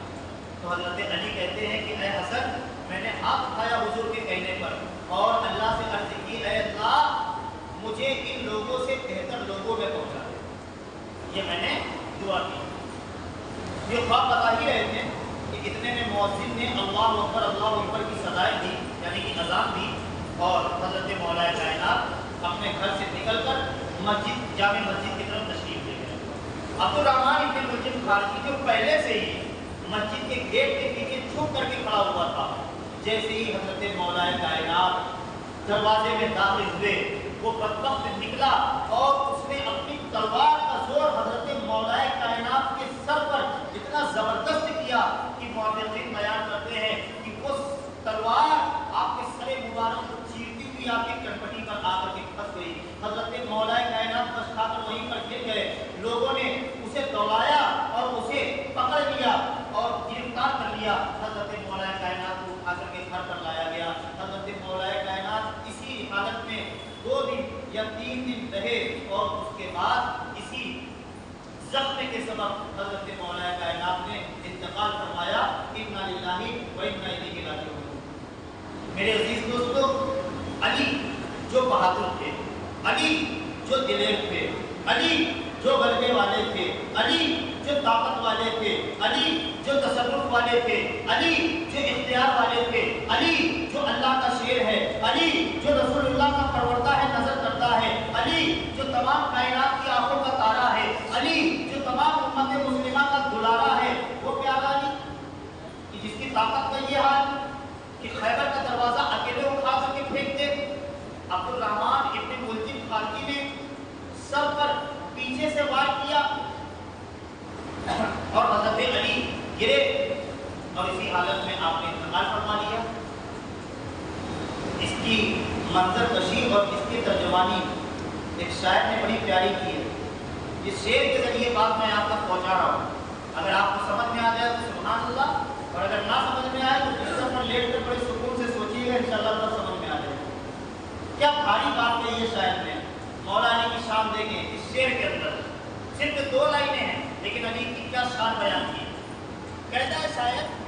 تو حضرت علی کہتے ہیں کہ اے حسن، میں نے ہاتھ اٹھایا حضور کے کہنے پر اور اللہ سے عرض کی، اے اللہ مجھے ان لوگوں سے بہتر لوگوں میں پہنچا دے۔ یہ میں نے دعا کی۔ یہ خواب بتا ہی رہے تھے کہ اتنے میں مؤذن نے اللہ اکبر کی صدائیں دی، یعنی کہ اذان دی، اور حضرت مولا کائنات اپنے گھر سے نکل کر مسجد، جامع مسجد کی طرف تشریف لے گئے۔ عبد الرحمن ابن ملجم خارجی جو پہلے سے ہی مسجد کے گیٹ کے پیچھے چھپ کر کے کھڑا ہوا تھا، جیسے ہی حضرت مولا کائنات دروازے میں داخل ہوئے، وہ بدبخت نکلا اور اس نے اپنی تلوار کا زور حضرت مولا کائنات کے سر پر اتنا زبردست کیا کہ محدثین بیان کرتے ہیں کہ وہ تلوار آپ کے سر مبارک کو چیرتی ہوئی آپ کی کٹپٹی پر آ کر کے پھنس گئی۔ حضرت مولا کائنات بس کھا کر وہیں پر گر گئے۔ لوگوں نے اسے دوڑایا اور اسے پکڑ لیا اور گرفتار کر لیا۔ حضرت مولا کائنات کو اٹھا کر کے گھر پر لایا یا 3 دن رہے اور اس کے بعد اسی زخم کے سبب حضرت مولا کائنات نے انتقال فرمایا۔ انا للہ و انا الیہ راجعون۔ میرے عزیز دوستو، علی جو بہادر تھے، علی جو دلیر تھے، علی جو غلبے والے تھے، علی جو طاقت والے تھے، علی جو تصرف والے تھے، علی جو اختیار والے تھے، علی جو اللہ کا شیر ہے، علی جو رسول اللہ کا پروردہ ہے، نظر کرتا ہے، علی جو تمام کائنات کی آنکھوں کا تارا ہے، علی جو تمام امت مسلمہ کا دلارا ہے، وہ پیارا علی کہ جس کی طاقت کا یہ حال کہ خیبر کا دروازہ اکیلے اٹھا کر کے پھینک دے۔ عبد الرحمن ابن ملجم خارجی نے سر پر پیچھے سے وار کیا اور حضرت علی گرے اور اسی حالت میں آپ نے انتقال فرما لیا۔ اس کی منظر کشی اور اس کی ترجمانی ایک شاعر نے بڑی پیاری کی ہے۔ اس شعر کے ذریعے بات میں آپ تک پہنچا رہا ہوں۔ اگر آپ کو سمجھ میں آ جائے تو سبحان اللہ، اور اگر نہ سمجھ میں آئے تو بستر پر لیٹ کر بڑے سکون سے سوچیے گا، انشاءاللہ تب سمجھ میں آ جائے گا۔ کیا بھاری بات کہی ہے شاعر نے۔ مولا علی کی شان دیکھیں اس شعر کے اندر، صرف 2 لائنیں ہیں لیکن علی کی کیا شان بیان کی۔ کہتا ہے شاعر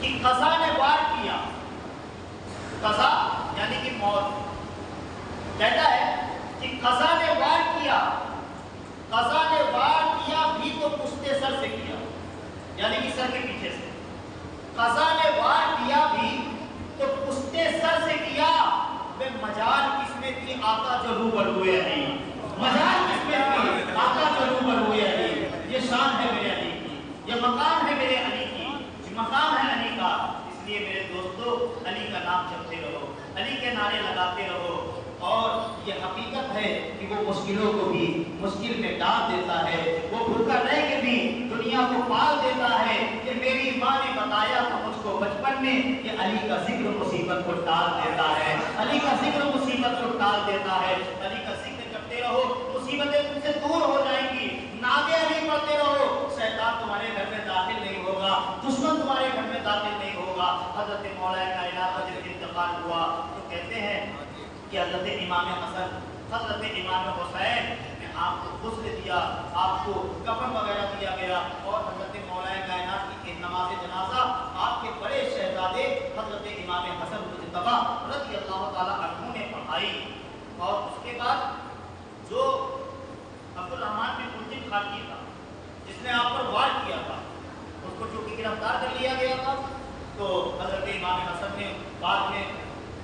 کہ قضا نے وار کیا، قضا یعنی کہ موت، کہتا ہے کہ قضا نے وار کیا، قضا نے وار کیا بھی تو پشتے سر سے کیا، یعنی کہ سر کے پیچھے سے۔ قضا نے وار کیا بھی تو پشتے سر سے کیا، بے مجال کس میں تھی آقا جو روبر ہوئے علی، مجال کس میں تھی آقا جو روبر ہوئے علی۔ یہ شان ہے میرے علی کی، یہ مقام ہے میرے علی کی، یہ مقام ہے علی کا۔ اس لیے میرے دوستو علی کا نام جپتے رہو، علی کے نعرے لگاتے رہو، اور یہ حقیقت ہے کہ وہ مشکلوں کو بھی مشکل میں ڈال دیتا ہے، وہ بھوکا رہ کے بھی دنیا کو پال دیتا ہے۔ کہ میری ماں نے بتایا تھا مجھ کو بچپن میں کہ علی کا ذکر مصیبت کو ٹال دیتا ہے، علی کا ذکر مصیبت کو ٹال دیتا ہے۔ علی کا ذکر کرتے رہو، مصیبتیں تم سے دور ہو جائیں گی۔ نعتیں علی پڑھتے رہو، شیطان تمہارے گھر میں داخل نہیں ہوگا، دشمن تمہارے گھر میں داخل نہیں ہوگا۔ حضرت مولا کائنات کا جب انتقال ہوا تو کہتے ہیں کہ حضرت امام حسن، حضرت امام حسین نے آپ کو غسل دیا، آپ کو کفن وغیرہ دیا گیا، اور حضرت مولا کائنات کی نماز جنازہ آپ کے بڑے شہزادے حضرت امام حسن مجتبی رضی اللہ تعالیٰ عنہ نے پڑھائی۔ اور اس کے بعد جو عبد الرحمن بن ملجم خارجی تھا جس نے آپ پر وار کیا تھا، اس کو چونکہ گرفتار کر لیا گیا تھا، تو حضرت امام حسن نے بعد میں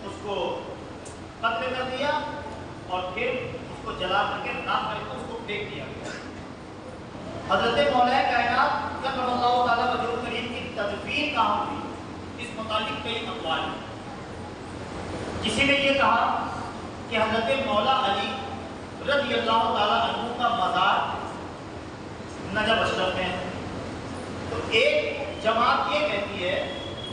اس کو قتل کر دیا اور پھر اس کو جلا کر کے راکھ کر کے اس کو پھینک دیا گیا۔ حضرت مولا کائنات کرم اللہ تعالیٰ وجہ کریم کی تدفین کہاں ہوئی، اس متعلق کئی اقوال ہیں۔ کسی نے یہ کہا کہ حضرت مولا علی رضی اللہ تعالیٰ عنہ کا مزار نجف اشرف میں ہے، تو ایک جماعت یہ کہتی ہے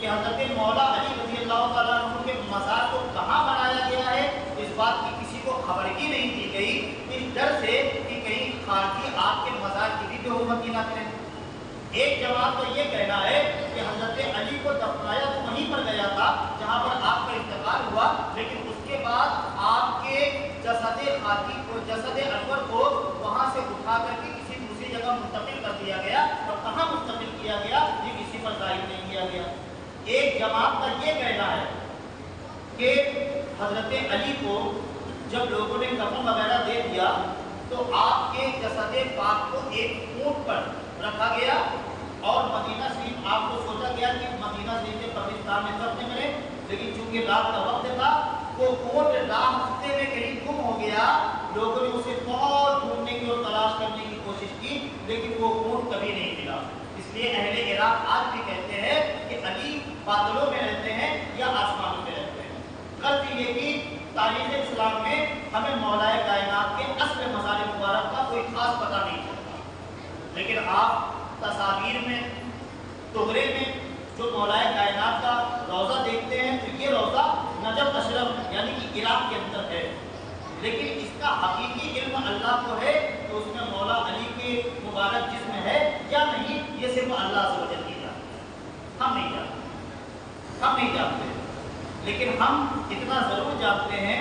کہ حضرت مولا علی رضی اللہ تعالیٰ عنہ کے مزار کو کہاں بنایا گیا ہے اس بات کی کسی کو خبر ہی نہیں دی گئی، اس ڈر سے کہ کہیں خارجی آپ کے مزار کی بھی بے حرمتی نہ کریں۔ ایک جماعت کا یہ کہنا ہے کہ حضرت علی کو دفنایا تو وہیں پر گیا تھا جہاں پر آپ کا انتقال ہوا، لیکن اس کے بعد آپ کے جسد خاکی کو، جسد انور کو وہاں سے اٹھا کر کے کسی دوسری جگہ منتقل کر دیا گیا، اور کہاں منتقل کیا گیا یہ کسی پر ظاہر نہیں کیا گیا۔ ایک جماعت کا یہ کہنا ہے کہ حضرت علی کو جب لوگوں نے کفن وغیرہ دے دیا تو آپ کے جسد پاک کو ایک اونٹ پر رکھا گیا، اور مدینہ شریف آپ کو سوچا گیا کہ مدینہ شریف کے قبرستان میں دفن کریں، لیکن چونکہ رات کا وقت تھا وہ اونٹ راستے میں کہیں گم ہو گیا۔ لوگوں نے اسے بہت ڈھونڈنے کی اور تلاش کرنے کی کوشش کی، لیکن وہ اونٹ کبھی نہیں ملا۔ اس لیے اہل عراق آج بھی کہتے ہیں کہ علی بادلوں میں رہتے ہیں یا آسمانوں میں رہتے ہیں۔ غلطی یہ کہ تاریخ اسلام میں ہمیں مولا کائنات کے اصل مزار مبارک کا کوئی خاص پتہ نہیں چلتا، لیکن آپ تصاویر میں، تغرے میں جو مولا کائنات کا روضہ دیکھتے ہیں تو یہ روضہ نجف اشرف یعنی کہ عراق کے اندر ہے، لیکن اس کا حقیقی علم اللہ کو ہے تو اس میں مولا علی کے مبارک جسم ہے یا نہیں یہ صرف اللہ عز و جل کی جانتا ہے، ہم نہیں جانتے، ہم نہیں جانتے، لیکن ہم اتنا ضرور جانتے ہیں